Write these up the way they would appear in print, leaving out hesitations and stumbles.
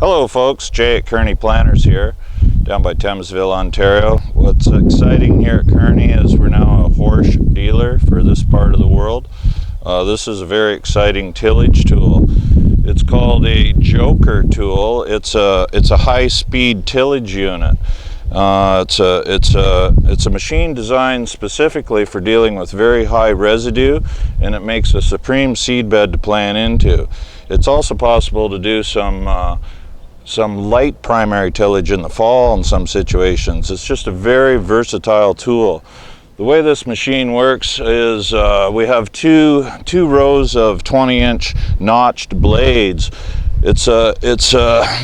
Hello folks, Jay at Kearney Planners here, down by Thamesville, Ontario. What's exciting here at Kearney is we're now a Horsch dealer for this part of the world. This is a very exciting tillage tool. It's called a Joker tool. It's a high-speed tillage unit. It's a machine designed specifically for dealing with very high residue, and it makes a supreme seed bed to plant into. It's also possible to do some light primary tillage in the fall in some situations. It's just a very versatile tool. The way this machine works is we have two rows of 20-inch notched blades. It's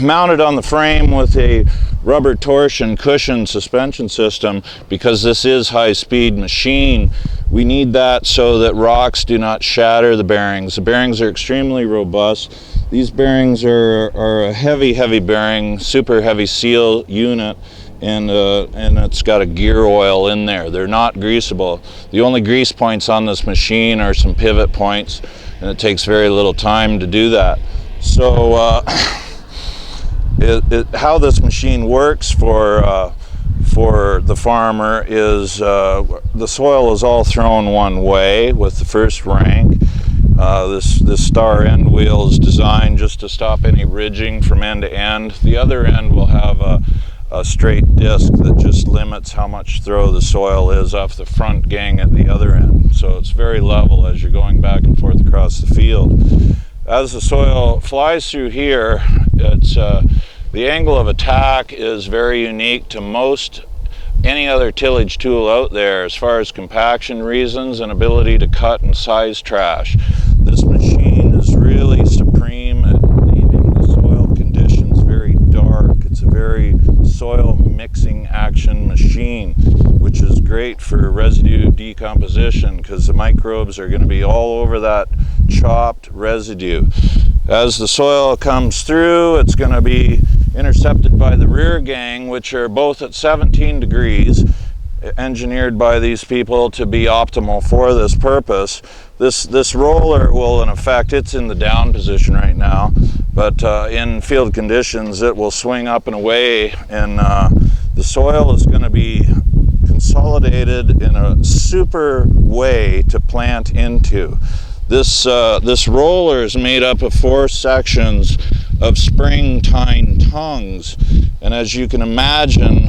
mounted on the frame with a rubber torsion cushion suspension system. Because this is high-speed machine, we need that so that rocks do not shatter the bearings. The bearings are extremely robust. These bearings are a heavy bearing, super heavy seal unit, and it's got a gear oil in there. They're not greasable. The only grease points on this machine are some pivot points, and it takes very little time to do that. So how this machine works for the farmer is the soil is all thrown one way with the first rank. This star end wheel is designed just to stop any ridging from end to end. The other end will have a straight disc that just limits how much throw the soil is off the front gang at the other end. So it's very level as you're going back and forth across the field. As the soil flies through here, the angle of attack is very unique to any other tillage tool out there as far as compaction reasons and ability to cut and size trash. This machine is really supreme at leaving the soil conditions very dark. It's a very soil mixing action machine, which is great for residue decomposition because the microbes are going to be all over that chopped residue. As the soil comes through, it's going to be intercepted by the rear gang, which are both at 17 degrees, engineered by these people to be optimal for this purpose. This roller will, in effect, it's in the down position right now, but in field conditions it will swing up and away, and the soil is going to be consolidated in a super way to plant into. This roller is made up of 4 sections of spring tine tongues, and as you can imagine,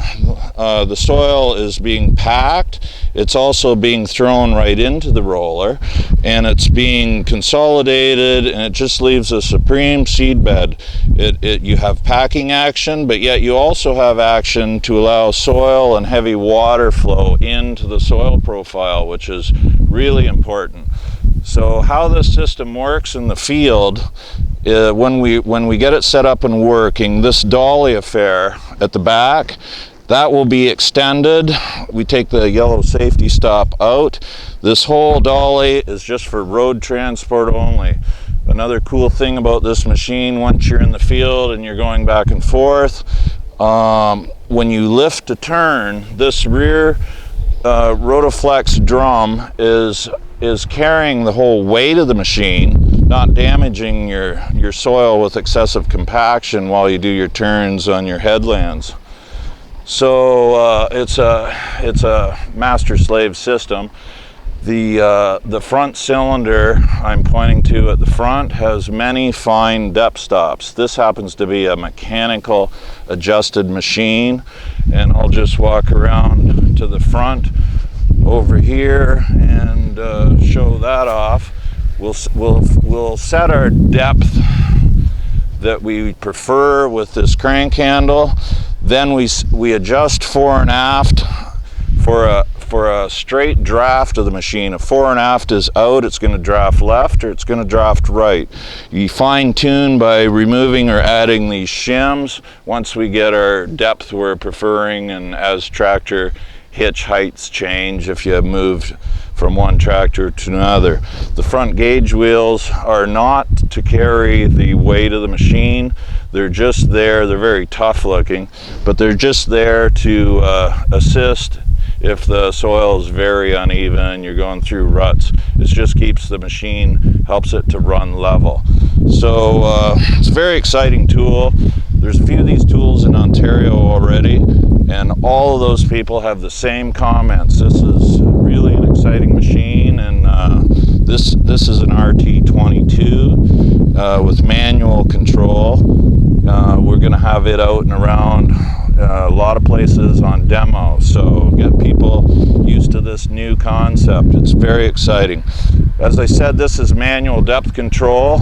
the soil is being packed. It's also being thrown right into the roller, and it's being consolidated, and it just leaves a supreme seed bed. You have packing action, but yet you also have action to allow soil and heavy water flow into the soil profile, which is really important. So how this system works in the field, when we get it set up and working, this dolly affair at the back, that will be extended. We take the yellow safety stop out. This whole dolly is just for road transport only. Another cool thing about this machine, once you're in the field and you're going back and forth, when you lift to turn, this rear Rotaflex drum is carrying the whole weight of the machine, not damaging your soil with excessive compaction while you do your turns on your headlands. So it's a master-slave system. The front cylinder I'm pointing to at the front has many fine depth stops. This happens to be a mechanical adjusted machine, and I'll just walk around to the front over here and show that off. We'll set our depth that we prefer with this crank handle. Then we adjust fore and aft for a straight draft of the machine. If fore and aft is out, it's going to draft left or it's going to draft right. You fine tune by removing or adding these shims once we get our depth we're preferring, and as tractor hitch heights change if you have moved from one tractor to another. The front gauge wheels are not to carry the weight of the machine. They're just there. They're very tough looking, but they're just there to assist if the soil is very uneven, you're going through ruts. It just keeps the machine, helps it to run level. So it's a very exciting tool. There's a few of these tools in Ontario already, and all of those people have the same comments. This is really an exciting machine, and this is an RT22 with manual control. We're going to have it out and around a lot of places on demo, so get people used to this new concept. It's very exciting. As I said, this is manual depth control.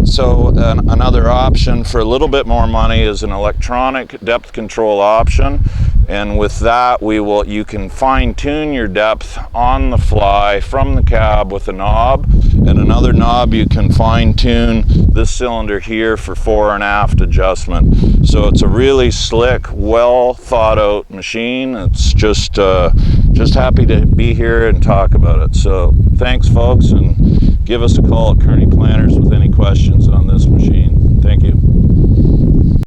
So another option for a little bit more money is an electronic depth control option, and with that you can fine-tune your depth on the fly from the cab with a knob, and another knob you can fine-tune this cylinder here for fore and aft adjustment. So it's a really slick, well thought out machine. It's just happy to be here and talk about it. So thanks folks, and give us a call at Kearney Planners with any questions on this machine.